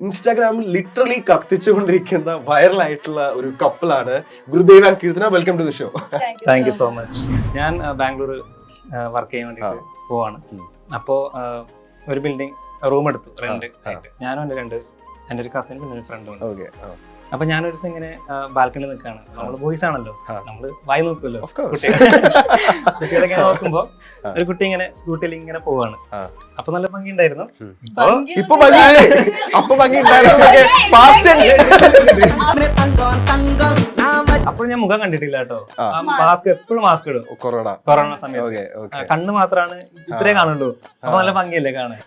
ഇൻസ്റ്റാഗ്രാമിൽ ലിറ്ററലി കത്തിച്ചുകൊണ്ടിരിക്കുന്ന വൈറലായിട്ടുള്ള ഒരു കപ്പിളാണ് Gurudev and Keerthana. Welcome to the show. Thank you so much. ഞാൻ ബാംഗ്ലൂർ വർക്ക് ചെയ്യാൻ വേണ്ടിയിട്ട് പോവാണ്. അപ്പോൾ ഒരു ബിൽഡിംഗ് റൂം എടുത്തു റെന്റ് ആയിട്ട്. ഞാനും എൻ്റെ ഒരു കസിനും പിന്നെ ഒരു ഫ്രണ്ടും ഉണ്ട്. അപ്പൊ ഞാനൊരു ദിവസം ഇങ്ങനെ ബാൽക്കണി നിൽക്കാണ്. നമ്മള് ബോയ്സ് ആണല്ലോ, നമ്മള് വായി നോക്കുമല്ലോ. കുട്ടികളൊക്കെ നോക്കുമ്പോ ഒരു കുട്ടി ഇങ്ങനെ സ്കൂട്ടിയിൽ ഇങ്ങനെ പോവാണ്. അപ്പൊ നല്ല ഭംഗി ഉണ്ടായിരുന്നു. അപ്പോൾ ഞാൻ മുഖം കണ്ടിട്ടില്ല കേട്ടോ. മാസ്ക് എപ്പോഴും മാസ്ക് ഇടും കൊറോണ സമയത്ത്. കണ്ണ് മാത്രമാണ് ഇത്രേ കാണുള്ളൂ. അപ്പൊ നല്ല ഭംഗിയല്ലേ കാണാൻ.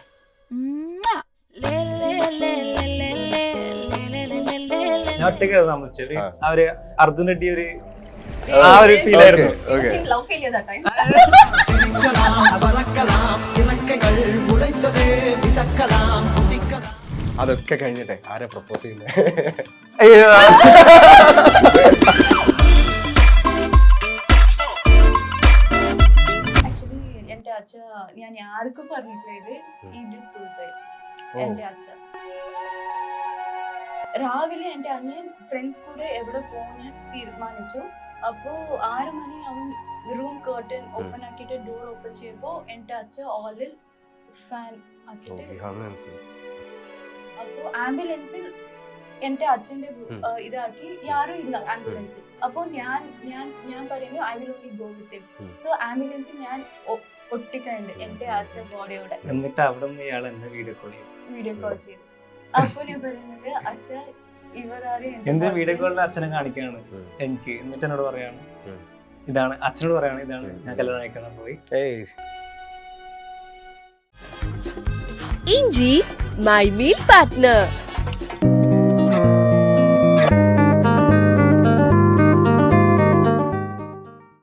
ഞാൻ ഒറ്റയ്ക്ക് താമസിച്ചത്. അവര് അർജുൻ റെഡ്ഡി ആ ഒരു ഫീൽ ആയിരുന്നു. അതൊക്കെ കഴിഞ്ഞിട്ടെ ആരാ പ്രപ്പോസ് ചെയ്യുന്നത്? എന്റെ അച്ഛ ഞാൻ ആർക്കും പറഞ്ഞിട്ടില്ല സൂസൈഡ്. എന്റെ അച്ഛ രാവിലെ എന്റെ അനിയൻ ഫ്രണ്ട്സ് കൂടെ എവിടെ പോകാൻ തീരുമാനിച്ചു. അപ്പോ 6 മണി അവൻ റൂം കർട്ടൻ ഓപ്പൺ ആക്കിയിട്ട് ഡോർ ഓപ്പൺ ചെയ്യുമ്പോ എന്റെ അച്ഛ ഓളിൽ ഫാൻ ആക്കിയിട്ട് അപ്പോ ആംബുലൻസിൽ എന്റെ അച്ഛന്റെ ഇതാക്കി യാരും ഇല്ല ആംബുലൻസിൽ. അപ്പോ ഞാൻ പറയുന്നു I will only go with him. So ആംബുലൻസിൽ ഞാൻ ഒട്ടിക്കുന്നുണ്ട് എന്റെ അച്ഛൻ ബോഡിയോടെ. എന്നിട്ട് അവിടെ നിന്ന് ഇയാൾ എന്നെ വീഡിയോ കോൾ ചെയ്തു. അപ്പൊ ഞാൻ പറയുന്നത് അച്ഛ ഇവരാരും എന്തിനാ വീഡിയോ കോളിൽ അച്ഛനെ കാണിക്കാണ് എനിക്ക്. എന്നിട്ട് എന്നോട് പറയാണ് ഇതാണ്, അച്ഛനോട് പറയാണ് ഇതാണ് ഞാൻ കല്യാണം കഴിക്കണം പോയി. ഇഞ്ചി my meal partner.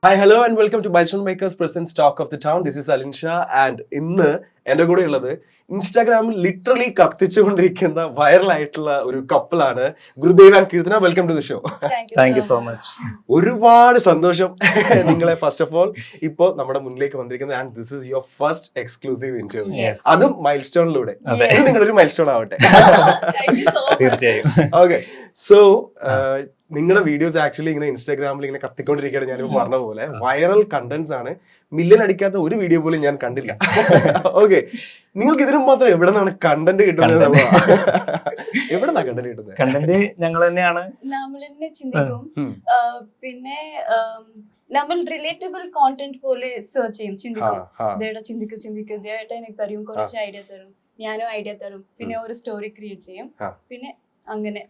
Hi, hello and welcome to Milestone Makers presents Talk of the Town. This is Alin Shah and ഇന്ന് എൻ്റെ കൂടെ ഉള്ളത് ഇൻസ്റ്റാഗ്രാമിൽ ലിറ്ററലി കത്തിച്ചുകൊണ്ടിരിക്കുന്ന വൈറലായിട്ടുള്ള ഒരു കപ്പിളാണ് Gurudev and Keerthana. Welcome to the show. Thank you so much. ഒരുപാട് സന്തോഷം നിങ്ങളെ ഫസ്റ്റ് ഓഫ് ഓൾ ഇപ്പോൾ നമ്മുടെ മുന്നിലേക്ക് വന്നിരിക്കുന്നത്. And this is your first exclusive interview, അതും മൈൽ സ്റ്റോണിലൂടെ. നിങ്ങളൊരു മൈൽ സ്റ്റോൺ ആവട്ടെ. തീർച്ചയായും. ഓക്കെ, സോ നിങ്ങളുടെ വീഡിയോസ് ആക്ച്വലി ഇങ്ങനെ ഇൻസ്റ്റാഗ്രാമിൽ ഇങ്ങനെ കത്തിക്കൊണ്ടിരിക്കുകയാണ്. ഞാനിപ്പോ പറഞ്ഞ പോലെ വൈറൽ കണ്ടന്റ്സ് ആണ്. മില്യൺ അടിക്കാത്ത ഒരു വീഡിയോ പോലും ഞാൻ കണ്ടില്ല. ഓക്കെ, നിങ്ങൾക്ക് ഇതിനും മാത്രം എവിടെ നിന്നാണ് കണ്ടന്റ് കിട്ടുന്നത്? എവിടെന്നാ കണ്ടന്റ് കിട്ടുന്നത്? കണ്ടന്റ് ഞങ്ങൾ തന്നെയാണ് നമ്മൾ തന്നെ ചിന്തിക്കും. പിന്നെ നമ്മൾ റിലേറ്റബിൾ കോണ്ടന്റ് പോലെ സെർച്ച് ചെയ്യും, ചിന്തിക്കും. ദേവേട്ട എനിക്ക് തരും, കുറച്ച് ഐഡിയ തരും, ഞാനും ഐഡിയ തരും. പിന്നെ ഒരു സ്റ്റോറി ക്രിയേറ്റ് ചെയ്യും. പിന്നെ അങ്ങനെ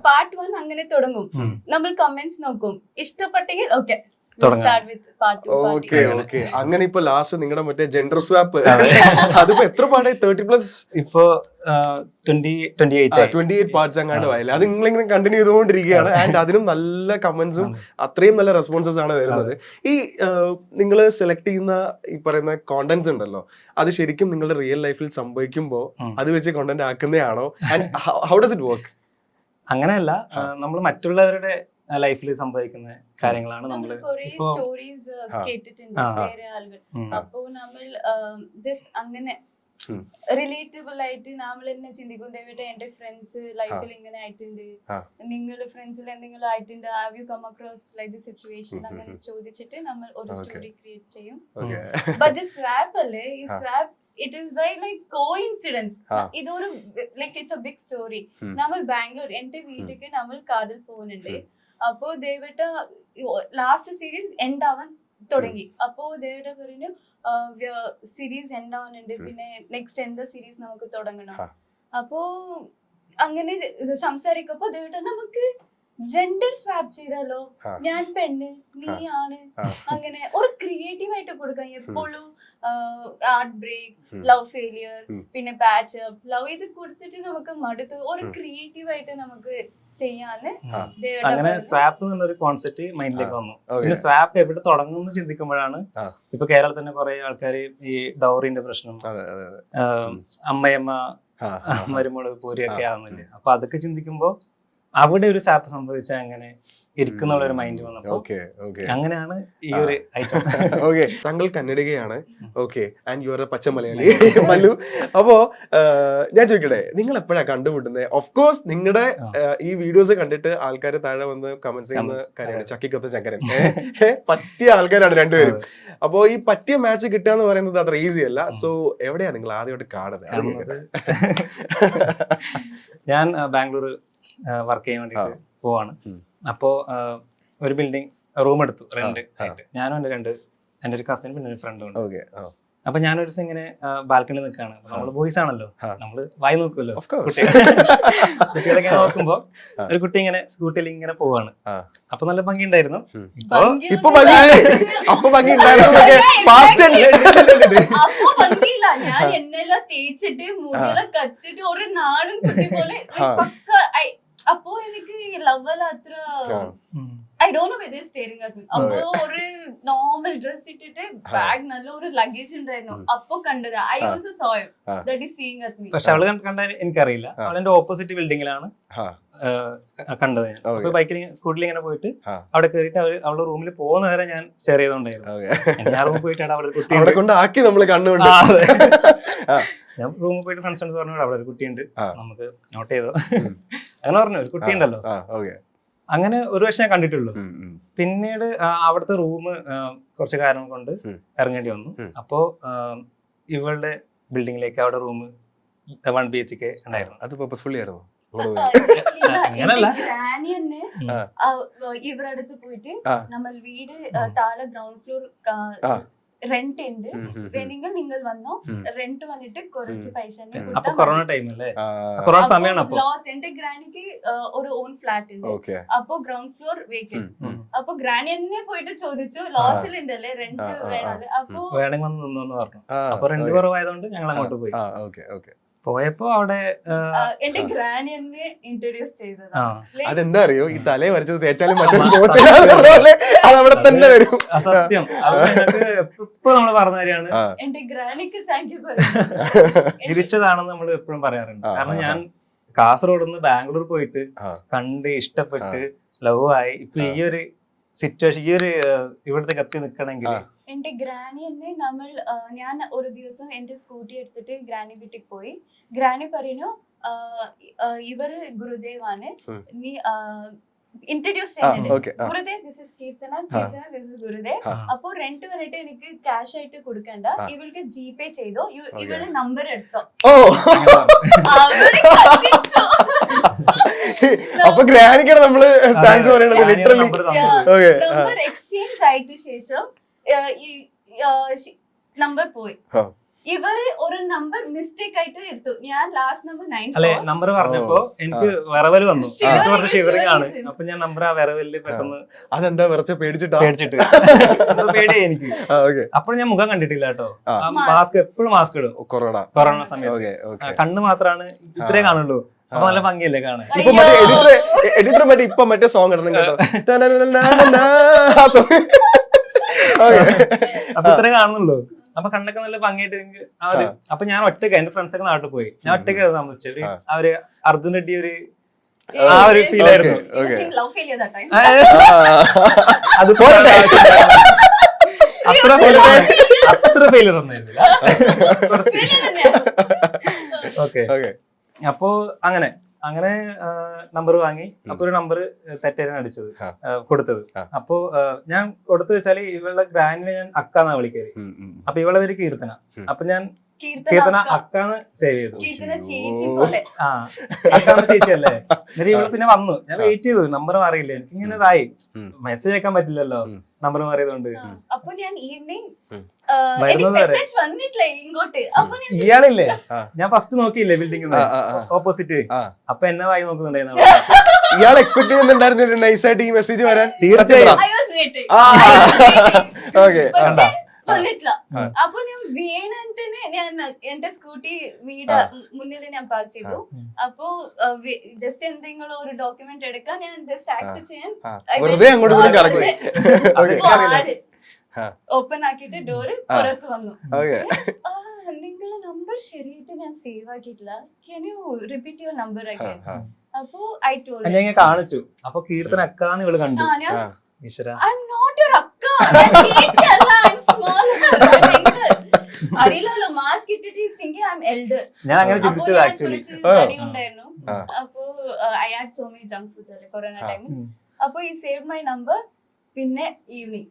പാർട്ട് 1 അങ്ങനെ തുടങ്ങും. നമ്മൾ കമന്റ്സ് നോക്കും, ഇഷ്ടപ്പെട്ടെങ്കിൽ ഓക്കെ അങ്ങനെ. ഇപ്പൊ ലാസ്റ്റ് നിങ്ങളുടെ മറ്റേ ജെൻഡർ സ്വാപ്പ് അതിപ്പോ എത്ര പാടായി? 30+ ഇപ്പോ 28 പാർട്സ് അങ്ങാണ്ട് പോയാലേ. അത് നിങ്ങളിങ്ങനെ കണ്ടിന്യൂ ചെയ്തുകൊണ്ടിരിക്കുകയാണ്. ആൻഡ് അതിനും നല്ല കമന്റ്സും അത്രയും നല്ല റെസ്പോൺസസ് ആണ് വരുന്നത്. ഈ നിങ്ങൾ സെലക്ട് ചെയ്യുന്ന ഈ പറയുന്ന കോണ്ടന്റ്സ് ഉണ്ടല്ലോ, അത് ശരിക്കും നിങ്ങളുടെ റിയൽ ലൈഫിൽ സംഭവിക്കുമ്പോ അത് വെച്ച് കോണ്ടന്റ് ആക്കുന്നതാണോ? And how does it work? അങ്ങനെയല്ല, നമ്മൾ മറ്റുള്ളവരുടെ ലൈഫിൽ സംഭവിക്കുന്ന കാര്യങ്ങളാണ് നമ്മൾ സ്റ്റോറീസ് കേട്ടിട്ടുണ്ട് വേറെ ആളുകൾ. അപ്പോ നമ്മൾ ജസ്റ്റ് അങ്ങനെ റിലേറ്റബിൾ ആയിട്ട് നമ്മൾ തന്നെ ചിന്തിക്കും. ദേവേട്ട എന്റെ ഫ്രണ്ട്സ് ലൈഫിൽ ഇങ്ങനെ ആയിട്ടുണ്ട്, നിങ്ങളുടെ ഫ്രണ്ട്സിൽ എന്തെങ്കിലും ആയിട്ടുണ്ട്, have you come across like the situation, അങ്ങനെ ചോദിച്ചിട്ട് നമ്മൾ ഒരു സ്റ്റോറി ക്രിയേറ്റ് ചെയ്യും. ബട്ട് ദി സ്വാപ്പ് അല്ലേ, ഈ swap it is by like coincidence. ഇതൊരു like it's a big story. നമ്മൾ ബാംഗ്ലൂർ എന്റെ വീട്ടിലേക്ക് നമ്മൾ കാറിൽ പോകുന്നുണ്ട്. അപ്പോ ദേവേട്ട ലാസ്റ്റ് സീരീസ് എൻഡ് ആവാൻ തുടങ്ങി. അപ്പോ ദേവേട്ട പറഞ്ഞു സീരീസ് എൻഡ് ആവാനുണ്ട്, പിന്നെ നെക്സ്റ്റ് എന്താ സീരീസ് നമുക്ക് തുടങ്ങണം. അപ്പോ അങ്ങനെ സംസാരിക്കപ്പോ ദേവേട്ട നമുക്ക് ജെൻഡർ സ്വാപ്പ് ചെയ്താലോ, ഞാൻ പെണ്ണ് നീ ആണ്, അങ്ങനെ ഒരു ക്രിയേറ്റീവ് ആയിട്ട് കൊടുക്കാം. എപ്പോഴും ഹാർട്ട് ബ്രേക്ക്, ലവ് ഫെയിലിയർ, പിന്നെ പാച്ച് അപ്പ്, ലവ് ഇത് കൊടുത്തിട്ട് നമുക്ക് മടുത്ത് ഒരു ക്രിയേറ്റീവ് ആയിട്ട് നമുക്ക് ചെയ്യാന്ന് അങ്ങനെ സ്വാപ്പ് എന്നൊരു കോൺസെപ്റ്റ് മൈൻഡിലേക്ക് വന്നു. പിന്നെ സ്വാപ്പ് എവിടെ തുടങ്ങും എന്ന് ചിന്തിക്കുമ്പോഴാണ് ഇപ്പൊ കേരളത്തിൽ തന്നെ കുറെ ആൾക്കാർ ഈ ഡൗറിന്റെ പ്രശ്നം, അമ്മയമ്മ മരുമോള് പൂരിയൊക്കെ ആവുന്നില്ലേ. അപ്പൊ അതൊക്കെ ചിന്തിക്കുമ്പോ അവിടെ ഒരു സാപ്പ് സംഭവിച്ചാൽ അങ്ങനെ ഇരിക്കുന്നുള്ള ഒരു മൈൻഡ് വന്നപ്പോ ഓക്കെ ഓക്കെ അങ്ങനെയാണ് ഈ ഒരു ഐറ്റം. ഓക്കെ, താങ്കൾ കന്നഡികയാണ്. Okay, and you are a പച്ച മലയാളി മല്ലു. അപ്പോ ഞാൻ ചോദിക്കട്ടെ, നിങ്ങൾ എപ്പോഴാ കണ്ടുമുട്ടുന്നത്? ഓഫ് കോഴ്സ് നിങ്ങളുടെ ഈ വീഡിയോസ് കണ്ടിട്ട് ആൾക്കാർ താഴെ വന്ന് കമന്റ്സ് ചെയ്യുന്ന കാര്യമാണ് ചക്കിക്കൊത്ത ചക്കരൻ. പറ്റിയ ആൾക്കാരാണ് രണ്ടുപേരും. അപ്പോ ഈ പറ്റിയ മാച്ച് കിട്ടുക എന്ന് പറയുന്നത് അത്ര ഈസി അല്ല. സോ എവിടെയാ നിങ്ങൾ ആദ്യമായിട്ട് കാണുന്നത്? ഞാൻ ബാംഗ്ലൂർ വർക്ക് ചെയ്യാൻ വേണ്ടിട്ട് പോവാണ്. അപ്പോ ഒരു ബിൽഡിംഗ് റൂം എടുത്തു റെന്റ് ആയിട്ട്. ഞാനും എൻ്റെ ഒരു കസിൻ പിന്നെ ഒരു ഫ്രണ്ടും ഉണ്ട്. അപ്പൊ ഞാനൊരു ദിവസം ഇങ്ങനെ ബാൽക്കണിയിൽ നിൽക്കുകയാണ്. നമ്മള് ബോയ്സ് ആണല്ലോ, നമ്മള് വായി നോക്കുമല്ലോ. കുട്ടികളൊക്കെ നോക്കുമ്പോ ഒരു കുട്ടി ഇങ്ങനെ സ്കൂട്ടിയിൽ ഇങ്ങനെ പോവാണ്. അപ്പൊ നല്ല ഭംഗി ഉണ്ടായിരുന്നു. ഞാൻ എന്നെല്ലാം തേച്ചിട്ട് മുടിയെല്ലാം കറ്റിട്ട് ഒരു നാടൻ കുട്ടി പോലെ പക്ക. അപ്പോ എനിക്ക് ലവൽ അത്ര I don't know whether they're staring at me. അപ്പോ ഒരു നോർമൽ ഡ്രസ് ഇട്ടിട്ട് ബാഗ് നല്ല ഒരു ലഗേജ് ഉണ്ടായിരുന്നു. അപ്പൊ കണ്ടത് I also saw him that is seeing at me. പക്ഷെ അവള് കണ്ട എനിക്കറിയില്ല. അവളെന്റെ ഓപ്പോസിറ്റ് ബിൽഡിങ്ങിലാണ് കണ്ടത്. ഞാൻ അപ്പൊ ബൈക്കിൽ സ്കൂട്ടിൽ ഇങ്ങനെ പോയിട്ട് അവിടെ കയറിയിട്ട് അവളുടെ റൂമിൽ പോകുന്ന വരെ ഞാൻ ഷെയർ ചെയ്തോണ്ടായിരുന്നു. ഞാൻ റൂമിൽ പോയിട്ടാണ് അവിടെ ഒരു കുട്ടി ഞാൻ റൂമിൽ പോയിട്ട് ഫ്രണ്ട്സ് പറഞ്ഞു അവിടെ ഒരു കുട്ടിയുണ്ട്, നമുക്ക് നോട്ട് ചെയ്തോ അങ്ങനെ പറഞ്ഞു. ഒരു കുട്ടി ഉണ്ടല്ലോ. അങ്ങനെ ഒരു വർഷം ഞാൻ കണ്ടിട്ടുള്ളൂ. പിന്നീട് അവിടുത്തെ റൂം കുറച്ച് കാരണം കൊണ്ട് ഇറങ്ങേണ്ടി വന്നു. അപ്പോ ഇവളുടെ ബിൽഡിങ്ങിലേക്ക് അവിടെ റൂം 1 BHK ഉണ്ടായിരുന്നു. അത് പർപ്പസ്ഫുള്ളി ആയിരുന്നു. അങ്ങനല്ല, ഇവരുടെ അടുത്ത് പോയിട്ട് നമ്മൾ വീട് താഴെ ഗ്രൗണ്ട് ഫ്ലോർ റെന്റ് ഉണ്ട്, വേണമെങ്കിൽ നിങ്ങൾ വന്നോ, റെന്റ് വന്നിട്ട് കുറച്ച് പൈസ. അപ്പൊ കൊറോണ ടൈം അല്ലേ, കൊറോണ സമയമാണ്. അപ്പൊ എന്റെ ഗ്രാനിക്ക് ഒരു ഓൺ ഫ്ലാറ്റ് ഉണ്ട്. അപ്പൊ ഗ്രൗണ്ട് ഫ്ലോർ വേക്കൻറ്റ്. അപ്പൊ ഗ്രാനി എന്നെ പോയിട്ട് ചോദിച്ചു, ലോസിൽ ഉണ്ടല്ലേ റെന്റ് വേണം, അപ്പൊ വേണമെങ്കിൽ വന്ന് നിന്നോന്ന് പറഞ്ഞു. അപ്പൊ റെന്റ് കുറവായതുകൊണ്ട് ഞങ്ങൾ അങ്ങോട്ട് പോയി. പോയപ്പോ അവിടെ എന്റെ ഗ്രാനി എന്നെ ഇൻട്രൊഡ്യൂസ് ചെയ്തതാ. അതെന്താ അറിയോ, ഈ തലയെ വരച്ചത് തേച്ചാലും അതവിടെ തന്നെ വരും. സത്യം, എപ്പോഴും നമ്മൾ പറഞ്ഞ കാര്യമാണ്. എന്റെ ഗ്രാനിക്ക് താങ്ക് യു പറയുന്നത് തിരിച്ചതാണെന്ന് നമ്മൾ എപ്പോഴും പറയാറുണ്ട്. കാരണം ഞാൻ കാസർഗോഡ് നിന്ന് ബാംഗ്ലൂർ പോയിട്ട് കണ്ട് ഇഷ്ടപ്പെട്ട് ലവ് ആയി. ഇപ്പൊ ഈ ഒരു സിറ്റുവേഷൻ, ഈ ഒരു ഇവിടുത്തെ കത്തി നിൽക്കണമെങ്കിൽ എന്റെ ഗ്രാനി എന്നെ ഞാൻ ഒരു ദിവസം എന്റെ സ്കൂട്ടി എടുത്തിട്ട് ഗ്രാനി വീട്ടിൽ പോയി. ഗ്രാനി പറയുന്നു, ഇവര് ഗുരുദേവാണ്, നീ ഇൻട്രൊഡ്യൂസ് ചെയ്യുന്നുണ്ട്. Gurudev, this is Keerthana, Keerthana this is Gurudev. അപ്പൊ റെന്റ് വന്നിട്ട് എനിക്ക് ക്യാഷ് ആയിട്ട് കൊടുക്കണ്ട, ഇവൾക്ക് ജിപേ ചെയ്തോ, ഇവള് നമ്പർ എടുത്തോ. അപ്പൊ ഗ്രാനിക്കാണ് നമ്മള് താങ്ക്സ് പറയണത്. ലിറ്ററലി നമ്പർ എക്സ്ചേഞ്ച് ആയിട്ട് ശേഷം നമ്പർ പോയി. ഇവര് ഒരു നമ്പർ മിസ്റ്റേക്ക് ആയിട്ട് എടുത്തു. ഞാൻ ലാസ്റ്റ് നമ്പർ 9 അല്ലെ നമ്പർ പറഞ്ഞപ്പോ എനിക്ക് വിറവല് വന്നു. കുറച്ച് ഷിവറിംഗാണ്. അപ്പൊ ഞാൻ നമ്പർ ആ വിറവല് പെട്ടെന്ന് അതെന്താ പേടിച്ചിട്ട് പേടിയായി എനിക്ക്. അപ്പോൾ ഞാൻ മുഖം കണ്ടിട്ടില്ല കേട്ടോ. മാസ്ക് എപ്പോഴും മാസ്ക് ഇടും കൊറോണ സമയത്ത്. കണ്ണ് മാത്രമാണ് ഇത്രേ കാണുള്ളൂ. അപ്പൊ നല്ല ഭംഗിയല്ലേ കാണാൻ. എഡിറ്റർ ഇപ്പൊ മറ്റേ സോങ് ഇടണം കേട്ടോ. അപ്പൊ ഇത്രേ കാണുന്നുള്ളൂ. അപ്പൊ കണ്ണൊക്കെ നല്ല ഭംഗിയായിട്ട് എനിക്ക് അപ്പൊ ഞാൻ ഒറ്റയ്ക്ക്, എന്റെ ഫ്രണ്ട്സ് ഒക്കെ നാട്ടിൽ പോയി, ഞാൻ ഒറ്റയ്ക്ക് താമസിച്ചത്. അവര് അർജുൻ റെഡ്ഡി ആ ഒരു ഫീൽ ആയിരുന്നു. അത് അത്ര ഫെയിലിയർ ഒന്നായിരുന്നില്ല. ഓക്കെ, അപ്പോ അങ്ങനെ നമ്പർ വാങ്ങി. അപ്പൊ ഒരു നമ്പർ തെറ്റാണ് കൊടുത്തത്. അപ്പോ ഞാൻ കൊടുത്തു വെച്ചാല് ഇവളുടെ ഗ്രാൻഡിനെ ഞാൻ അക്കാന്നാ വിളിക്കല്. അപ്പൊ ഇവളെ പേര് കീർത്തന. അപ്പൊ ഞാൻ കീർത്തന അക്കാന്ന് സേവ് ചെയ്തു. അക്കാന്ന് ചേച്ചി അല്ലേ. എന്നിട്ട് ഇവള് പിന്നെ വന്നു. ഞാൻ വെയിറ്റ് ചെയ്തു, നമ്പർ മാറിയില്ല. എനിക്ക് ഇങ്ങനെ ഇതായി, മെസ്സേജ് അയക്കാൻ പറ്റില്ലല്ലോ നമ്പർ മാറിയതുകൊണ്ട്. അപ്പൊ ഞാൻ ഈവനിങ് വന്നിട്ടില്ല ഇങ്ങോട്ട്. ഇയാളില്ലേ, ഞാൻ ഫസ്റ്റ് നോക്കിയില്ലേ ബിൽഡിംഗ് ഓപ്പോസിറ്റ്. അപ്പൊ എന്നെ വായി നോക്കുന്നുണ്ടായിരുന്നു. ഇയാൾ എക്സ്പെക്ട് ചെയ്യുന്നുണ്ടായിരുന്നു നൈസായിട്ട് ഈ മെസ്സേജ് വരാൻ. തീർച്ചയായും വന്നിട്ടില്ല. അപ്പൊ ഞാൻ വീണത്തിന് ഞാൻ എന്റെ സ്കൂട്ടി വീട് മുന്നിൽ ഞാൻ പാർക്ക് ചെയ്തു. അപ്പൊ ജസ്റ്റ് എന്തെങ്കിലും ഒരു ഡോക്യുമെന്റ് എടുക്കാൻ ഞാൻ ജസ്റ്റ് ആക്ട് ചെയ്യാൻ ഓപ്പൺ ആക്കിയിട്ട് ഡോറ് പുറത്ത് വന്നു. നിങ്ങളുടെ നമ്പർ ശരിയായിട്ട് ഞാൻ സേവ് ആക്കിയിട്ടില്ല, can you repeat your number again? അപ്പൊ ഐ ടോൾഡ് ഞാൻ ഇങ്ങനെ കാണിച്ചു. അപ്പൊ കീർത്തന അക്കാന്ന് ഇവള് കണ്ടു. ഈശ്വര, I'm not your akka. I'm ചേച്ചിയല്ല. I'm smaller. I'm younger. അറിയില്ലല്ലോ, മാസ്ക് ഇട്ടിട്ട് is thinking I'm elder. ഞാൻ അങ്ങനെ ചിന്തിച്ചത് ആക്ച്വലി. തടി ഉണ്ടായിരുന്നു. അപ്പൊ I had so many junk foods അല്ലേ കൊറോണ ടൈമിൽ. അപ്പൊ he saved my number. പിന്നെ evening